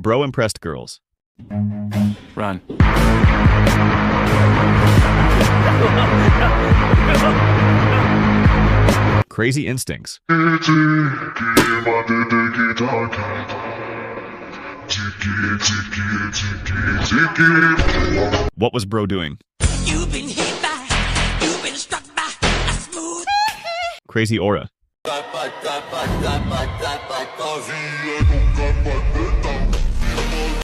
Bro impressed girls. Run. Crazy instincts. What was bro doing? You've been hit by, you've been struck by a smooth. Crazy aura. Tá, tá, tá, tá, tá, tá, tá, tá,